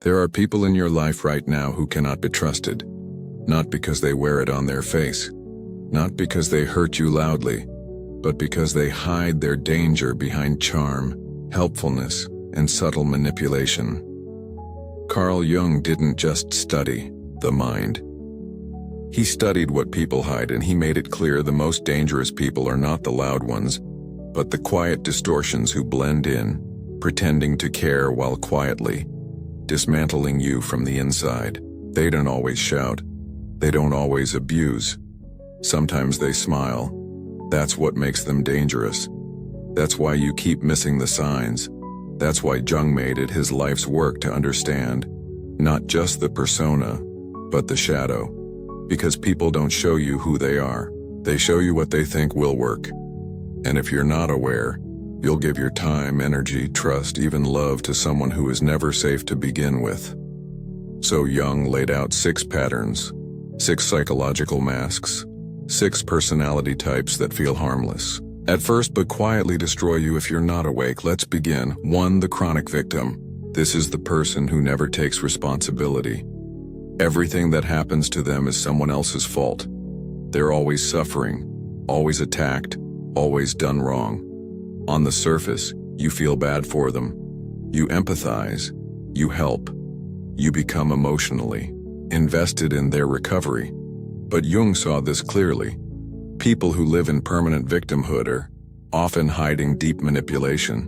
There are people in your life right now who cannot be trusted, not because they wear it on their face, not because they hurt you loudly, but because they hide their danger behind charm, helpfulness, and subtle manipulation. Carl Jung didn't just study the mind. He studied what people hide, and he made it clear the most dangerous people are not the loud ones, but the quiet distortions who blend in, pretending to care while quietly dismantling you from the inside. They don't always shout. They don't always abuse. Sometimes they smile. That's what makes them dangerous. That's why you keep missing the signs. That's why Jung made it his life's work to understand not just the persona, but the shadow. Because people don't show you who they are. They show you what they think will work. And if you're not aware, you'll give your time, energy, trust, even love to someone who is never safe to begin with. So Jung laid out 6 patterns, 6 psychological masks, 6 personality types that feel harmless at first but quietly destroy you if you're not awake. Let's begin. 1. The chronic victim. This is the person who never takes responsibility. Everything that happens to them is someone else's fault. They're always suffering, always attacked, always done wrong. On the surface, you feel bad for them. You empathize. You help. You become emotionally invested in their recovery. But Jung saw this clearly. People who live in permanent victimhood are often hiding deep manipulation.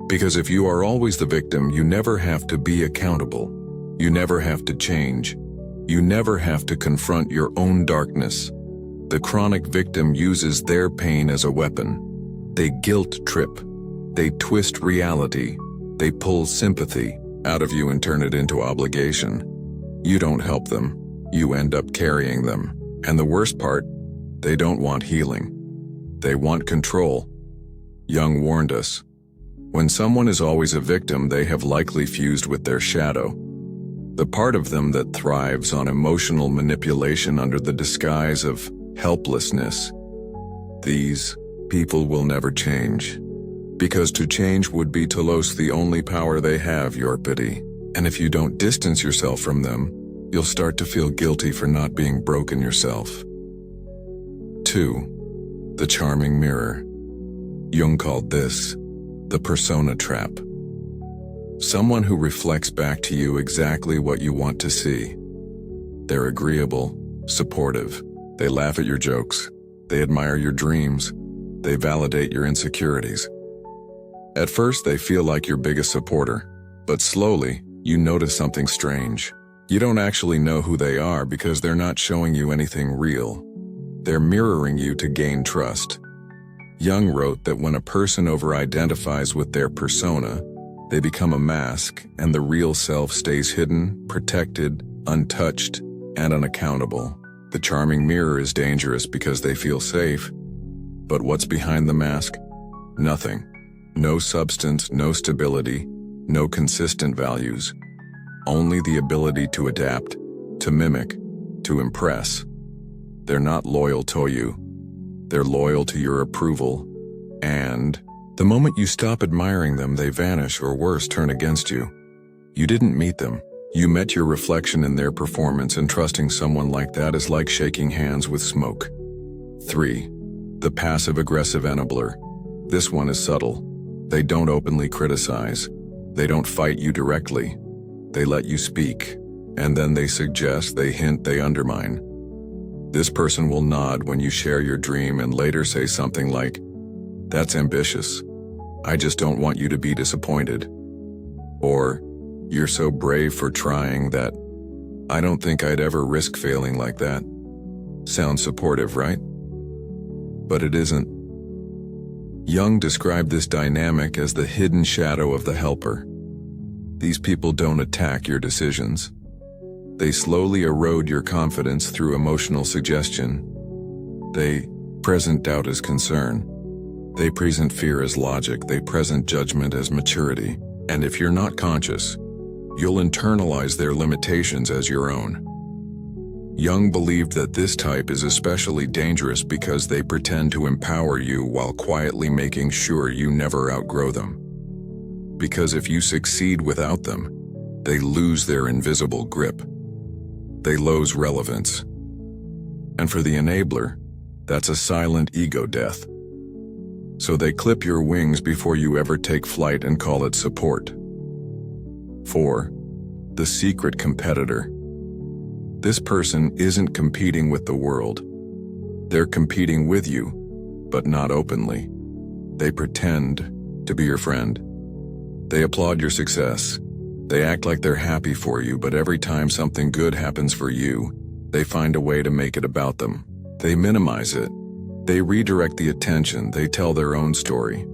Because if you are always the victim, you never have to be accountable. You never have to change. You never have to confront your own darkness. The chronic victim uses their pain as a weapon. They guilt trip. They twist reality. They pull sympathy out of you and turn it into obligation. You don't help them. You end up carrying them. And the worst part, they don't want healing. They want control. Jung warned us. When someone is always a victim, they have likely fused with their shadow. The part of them that thrives on emotional manipulation under the disguise of helplessness. These people will never change. Because to change would be to lose the only power they have, your pity. And if you don't distance yourself from them, you'll start to feel guilty for not being broken yourself. 2. The charming mirror. Jung called this the persona trap. Someone who reflects back to you exactly what you want to see. They're agreeable, supportive. They laugh at your jokes. They admire your dreams. They validate your insecurities. At first, they feel like your biggest supporter, but slowly, you notice something strange. You don't actually know who they are because they're not showing you anything real. They're mirroring you to gain trust. Jung wrote that when a person over-identifies with their persona, they become a mask, and the real self stays hidden, protected, untouched, and unaccountable. The charming mirror is dangerous because they feel safe. But what's behind the mask? Nothing. No substance, no stability, no consistent values. Only the ability to adapt, to mimic, to impress. They're not loyal to you. They're loyal to your approval. And the moment you stop admiring them, they vanish, or worse, turn against you. You didn't meet them. You met your reflection in their performance, and trusting someone like that is like shaking hands with smoke. 3. The passive-aggressive enabler. This one is subtle. They don't openly criticize. They don't fight you directly. They let you speak, and then they suggest, they hint, they undermine. This person will nod when you share your dream and later say something like, "That's ambitious. I just don't want you to be disappointed." Or, "You're so brave for trying that. I don't think I'd ever risk failing like that." Sounds supportive, right? But it isn't. Jung described this dynamic as the hidden shadow of the helper. These people don't attack your decisions. They slowly erode your confidence through emotional suggestion. They present doubt as concern. They present fear as logic. They present judgment as maturity. And if you're not conscious, you'll internalize their limitations as your own. Jung believed that this type is especially dangerous because they pretend to empower you while quietly making sure you never outgrow them. Because if you succeed without them, They lose their invisible grip. They lose relevance. And for the enabler, that's a silent ego death. So they clip your wings before you ever take flight and call it support. 4. The secret competitor. This person isn't competing with the world. They're competing with you, but not openly. They pretend to be your friend. They applaud your success. They act like they're happy for you, but every time something good happens for you, they find a way to make it about them. They minimize it. They redirect the attention. They tell their own story.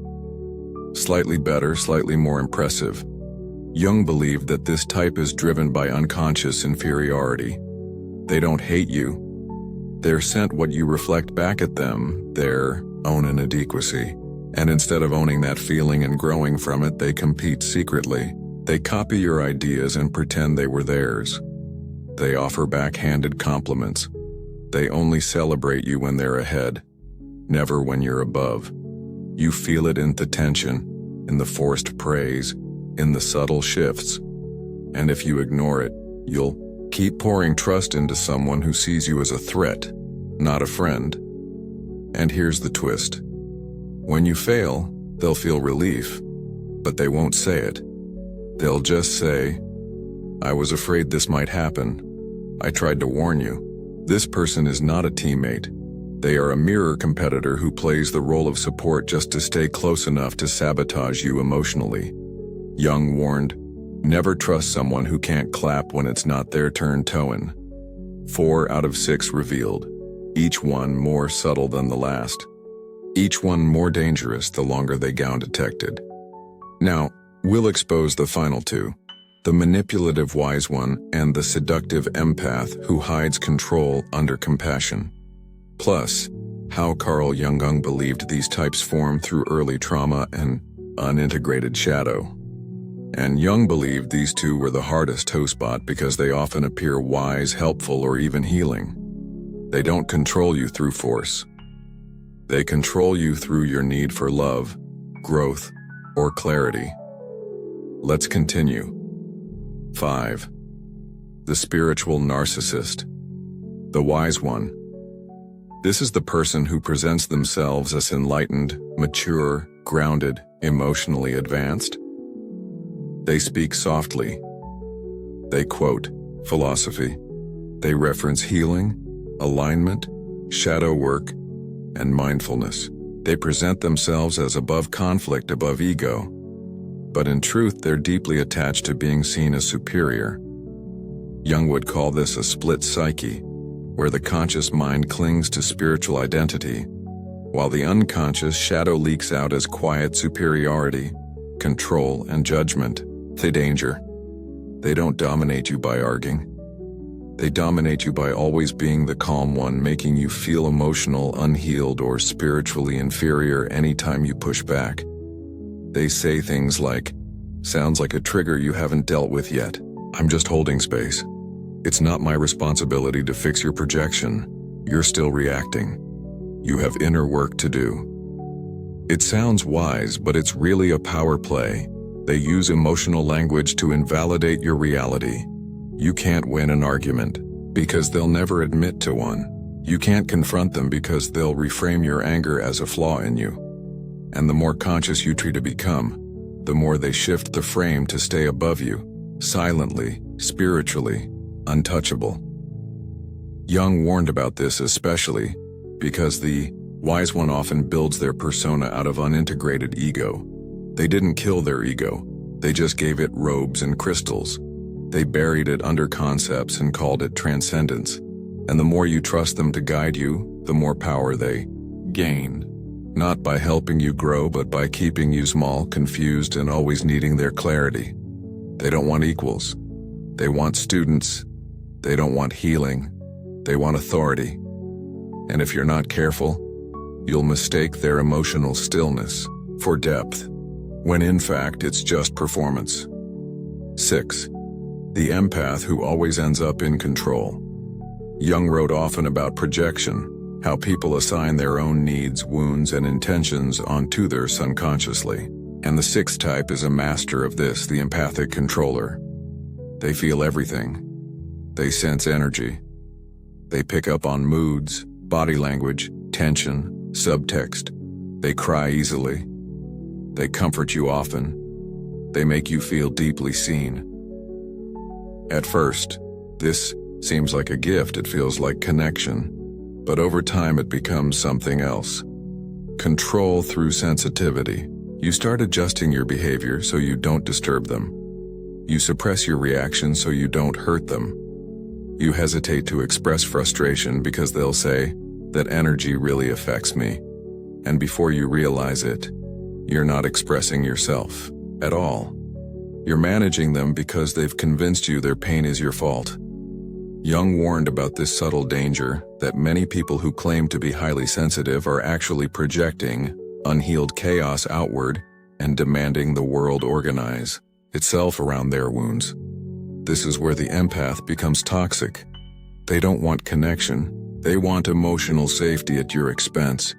Slightly better, slightly more impressive. Jung believed that this type is driven by unconscious inferiority. They don't hate you. They're sent what you reflect back at them, their own inadequacy. And instead of owning that feeling and growing from it, they compete secretly. They copy your ideas and pretend they were theirs. They offer backhanded compliments. They only celebrate you when they're ahead, never when you're above. You feel it in the tension, in the forced praise, in the subtle shifts. And if you ignore it, you'll keep pouring trust into someone who sees you as a threat, not a friend. And here's the twist. When you fail, they'll feel relief, but they won't say it. They'll just say, "I was afraid this might happen. I tried to warn you." This person is not a teammate. They are a mirror competitor who plays the role of support just to stay close enough to sabotage you emotionally. Jung warned, never trust someone who can't clap when it's not their turn towing. 4 out of 6 revealed, each one more subtle than the last. Each one more dangerous the longer they go undetected. Now, we'll expose the final 2. The manipulative wise one and the seductive empath who hides control under compassion. Plus, how Carl Jung believed these types form through early trauma and unintegrated shadow. And Jung believed these 2 were the hardest to spot because they often appear wise, helpful, or even healing. They don't control you through force. They control you through your need for love, growth, or clarity. Let's continue. 5. The spiritual narcissist. The wise one. This is the person who presents themselves as enlightened, mature, grounded, emotionally advanced. They speak softly. They quote philosophy. They reference healing, alignment, shadow work, and mindfulness. They present themselves as above conflict, above ego. But in truth, they're deeply attached to being seen as superior. Jung would call this a split psyche, where the conscious mind clings to spiritual identity, while the unconscious shadow leaks out as quiet superiority, control, and judgment. The danger. They don't dominate you by arguing. They dominate you by always being the calm one, making you feel emotional, unhealed, or spiritually inferior anytime you push back. They say things like, "Sounds like a trigger you haven't dealt with yet. I'm just holding space. It's not my responsibility to fix your projection. You're still reacting. You have inner work to do." It sounds wise, but it's really a power play. They use emotional language to invalidate your reality. You can't win an argument because they'll never admit to one. You can't confront them because they'll reframe your anger as a flaw in you. And the more conscious you try to become, the more they shift the frame to stay above you, silently, spiritually, untouchable. Jung warned about this especially because the wise one often builds their persona out of unintegrated ego. They didn't kill their ego, they just gave it robes and crystals. They buried it under concepts and called it transcendence. And the more you trust them to guide you, the more power they gain. Not by helping you grow, but by keeping you small, confused, and always needing their clarity. They don't want equals. They want students. They don't want healing. They want authority. And if you're not careful, you'll mistake their emotional stillness for depth, when in fact it's just performance. 6. The empath who always ends up in control. Jung wrote often about projection, how people assign their own needs, wounds, and intentions onto theirs unconsciously. And the 6th type is a master of this, the empathic controller. They feel everything. They sense energy. They pick up on moods, body language, tension, subtext. They cry easily. They comfort you often. They make you feel deeply seen. At first, this seems like a gift. It feels like connection. But over time it becomes something else. Control through sensitivity. You start adjusting your behavior so you don't disturb them. You suppress your reactions so you don't hurt them. You hesitate to express frustration because they'll say, that energy really affects me. And before you realize it, you're not expressing yourself at all. You're managing them because they've convinced you their pain is your fault. Jung warned about this subtle danger that many people who claim to be highly sensitive are actually projecting unhealed chaos outward and demanding the world organize itself around their wounds. This is where the empath becomes toxic. They don't want connection. They want emotional safety at your expense.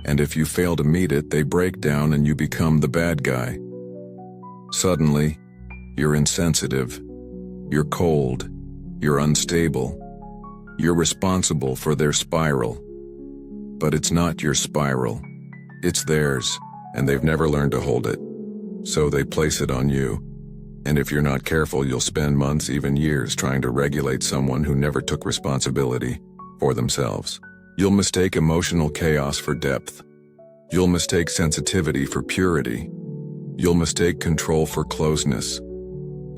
And if you fail to meet it, they break down and you become the bad guy. Suddenly, you're insensitive. You're cold. You're unstable. You're responsible for their spiral. But it's not your spiral. It's theirs, and they've never learned to hold it. So they place it on you. And if you're not careful, you'll spend months, even years, trying to regulate someone who never took responsibility for themselves. You'll mistake emotional chaos for depth. You'll mistake sensitivity for purity. You'll mistake control for closeness.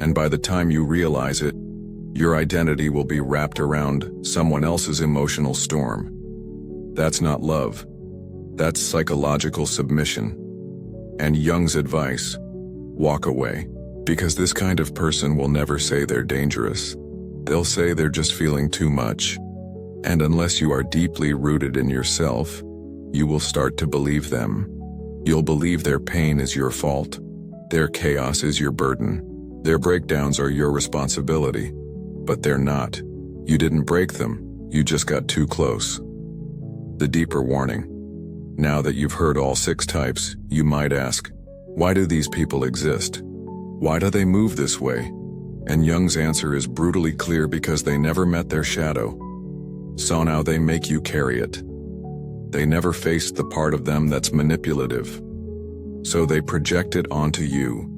And by the time you realize it, your identity will be wrapped around someone else's emotional storm. That's not love. That's psychological submission. And Jung's advice: walk away. Because this kind of person will never say they're dangerous. They'll say they're just feeling too much. And unless you are deeply rooted in yourself, you will start to believe them. You'll believe their pain is your fault. Their chaos is your burden. Their breakdowns are your responsibility. But they're not. You didn't break them. You just got too close. The deeper warning. Now that you've heard all 6 types, you might ask, why do these people exist? Why do they move this way? And Jung's answer is brutally clear: because they never met their shadow. So now they make you carry it. They never faced the part of them that's manipulative. So they project it onto you.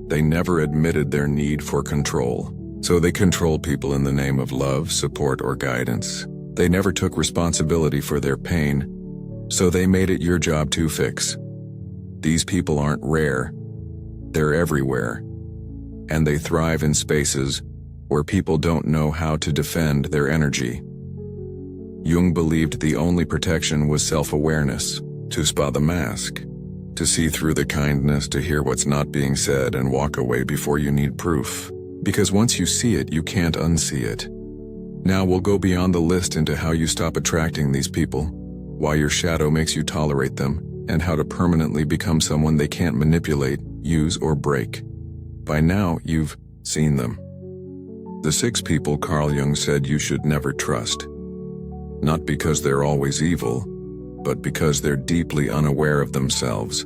They never admitted their need for control. So they control people in the name of love, support, or guidance. They never took responsibility for their pain. So they made it your job to fix. These people aren't rare. They're everywhere. And they thrive in spaces where people don't know how to defend their energy. Jung believed the only protection was self-awareness, to spot the mask, to see through the kindness, to hear what's not being said and walk away before you need proof. Because once you see it, you can't unsee it. Now we'll go beyond the list into how you stop attracting these people, why your shadow makes you tolerate them, and how to permanently become someone they can't manipulate, use, or break. By now, you've seen them. The 6 people Carl Jung said you should never trust. Not because they're always evil, but because they're deeply unaware of themselves.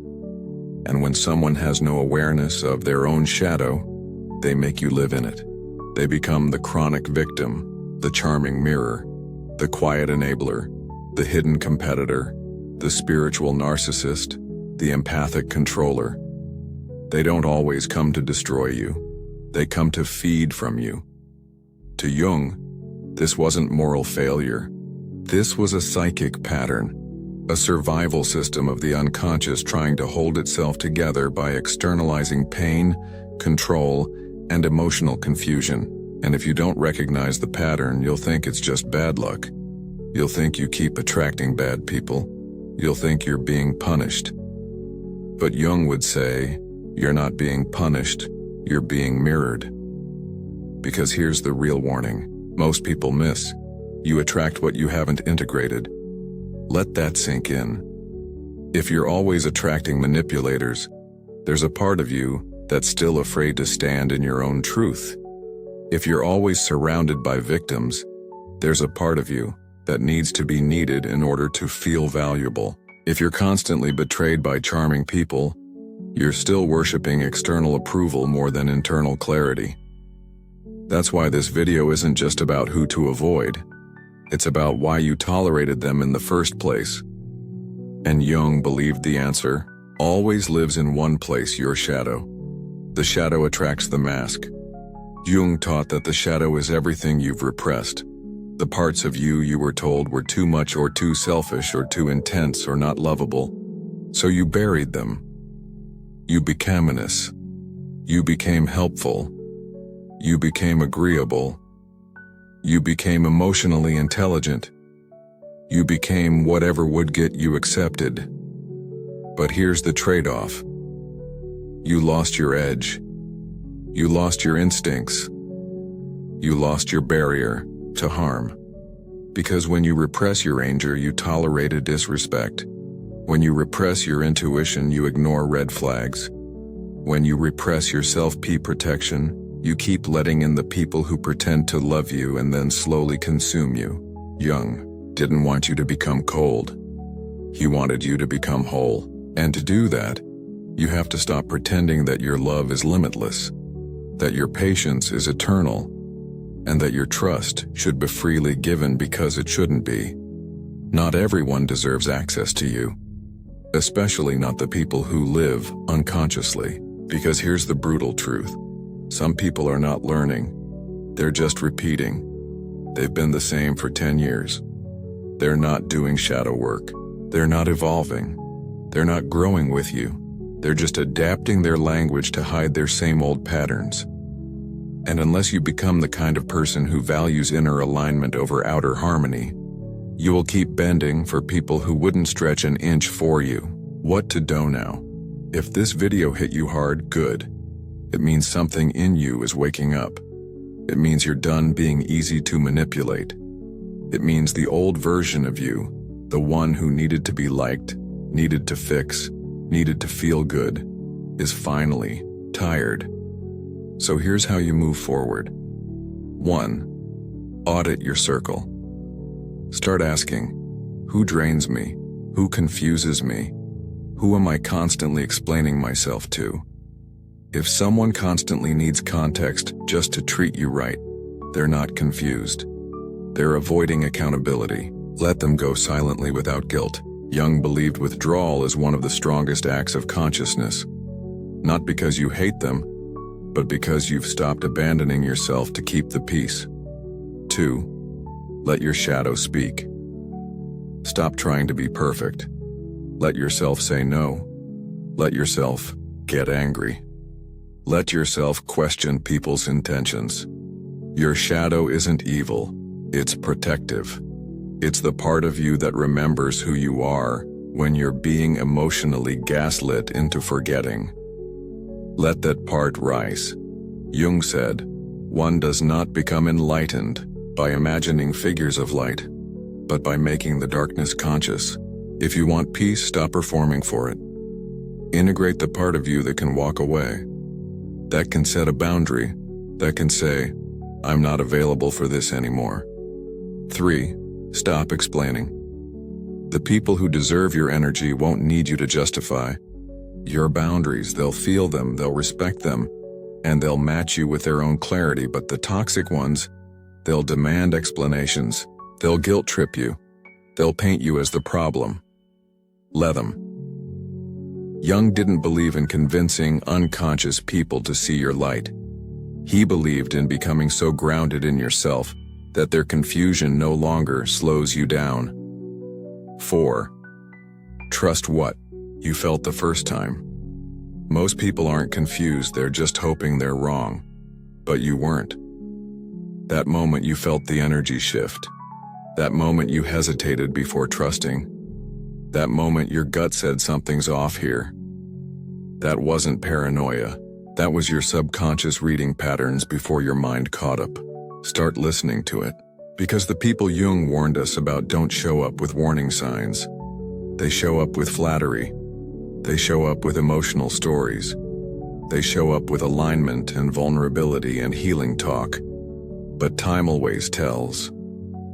And when someone has no awareness of their own shadow, they make you live in it. They become the chronic victim, the charming mirror, the quiet enabler, the hidden competitor, the spiritual narcissist, the empathic controller. They don't always come to destroy you. They come to feed from you. To Jung, this wasn't moral failure. This was a psychic pattern, a survival system of the unconscious trying to hold itself together by externalizing pain, control, and emotional confusion. And if you don't recognize the pattern, you'll think it's just bad luck. You'll think you keep attracting bad people. You'll think you're being punished. But Jung would say, you're not being punished, you're being mirrored. Because here's the real warning most people miss. You attract what you haven't integrated. Let that sink in. If you're always attracting manipulators, there's a part of you that's still afraid to stand in your own truth. If you're always surrounded by victims, there's a part of you that needs to be needed in order to feel valuable. If you're constantly betrayed by charming people, you're still worshiping external approval more than internal clarity. That's why this video isn't just about who to avoid. It's about why you tolerated them in the first place. And Jung believed the answer always lives in one place: your shadow. The shadow attracts the mask. Jung taught that the shadow is everything you've repressed. The parts of you were told were too much or too selfish or too intense or not lovable. So you buried them. You became honest. You became helpful. You became agreeable. You became emotionally intelligent. You became whatever would get you accepted. But here's the trade-off. You lost your edge. You lost your instincts. You lost your barrier to harm. Because when you repress your anger, you tolerate a disrespect. When you repress your intuition, you ignore red flags. When you repress your self-protection, you keep letting in the people who pretend to love you and then slowly consume you. Jung didn't want you to become cold. He wanted you to become whole. And to do that, you have to stop pretending that your love is limitless, that your patience is eternal, and that your trust should be freely given because it shouldn't be. Not everyone deserves access to you, especially not the people who live unconsciously. Because here's the brutal truth. Some people are not learning. They're just repeating. They've been the same for 10 years. They're not doing shadow work. They're not evolving. They're not growing with you. They're just adapting their language to hide their same old patterns. And unless you become the kind of person who values inner alignment over outer harmony, you will keep bending for people who wouldn't stretch an inch for you. What to do now? If this video hit you hard, good. It means something in you is waking up. It means you're done being easy to manipulate. It means the old version of you, the one who needed to be liked, needed to fix, needed to feel good, is finally tired. So here's how you move forward. 1. Audit your circle. Start asking, who drains me? Who confuses me? Who am I constantly explaining myself to? If someone constantly needs context just to treat you right, they're not confused. They're avoiding accountability. Let them go silently without guilt. Jung believed withdrawal is one of the strongest acts of consciousness. Not because you hate them, but because you've stopped abandoning yourself to keep the peace. 2. Let your shadow speak. Stop trying to be perfect. Let yourself say no. Let yourself get angry. Let yourself question people's intentions. Your shadow isn't evil, it's protective. It's the part of you that remembers who you are when you're being emotionally gaslit into forgetting. Let that part rise. Jung said, one does not become enlightened by imagining figures of light, but by making the darkness conscious. If you want peace, stop performing for it. Integrate the part of you that can walk away, that can set a boundary, that can say, I'm not available for this anymore. 3. Stop explaining. The people who deserve your energy won't need you to justify your boundaries. They'll feel them, they'll respect them, and they'll match you with their own clarity. But the toxic ones, they'll demand explanations. They'll guilt trip you. They'll paint you as the problem. Let them. Jung didn't believe in convincing unconscious people to see your light. He believed in becoming so grounded in yourself that their confusion no longer slows you down. 4. Trust what you felt the first time. Most people aren't confused, they're just hoping they're wrong. But you weren't. That moment you felt the energy shift. That moment you hesitated before trusting. That moment your gut said something's off here. That wasn't paranoia. That was your subconscious reading patterns before your mind caught up. Start listening to it. Because the people Jung warned us about don't show up with warning signs. They show up with flattery. They show up with emotional stories. They show up with alignment and vulnerability and healing talk. But time always tells.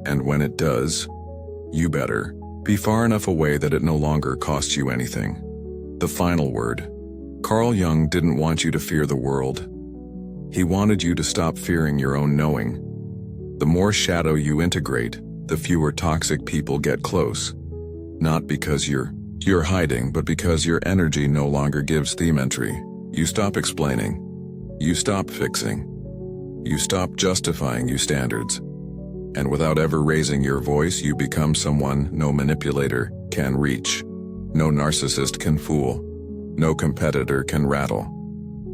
And when it does, you better be far enough away that it no longer costs you anything. The final word. Carl Jung didn't want you to fear the world. He wanted you to stop fearing your own knowing. The more shadow you integrate, the fewer toxic people get close. Not because you're hiding, but because your energy no longer gives theme entry. You stop explaining. You stop fixing. You stop justifying your standards. And without ever raising your voice, you become someone no manipulator can reach. No narcissist can fool. No competitor can rattle.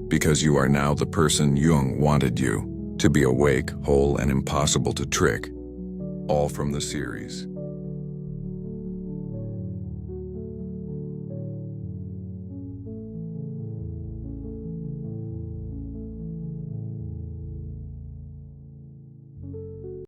Because you are now the person Jung wanted you to be: awake, whole, and impossible to trick. All from the series.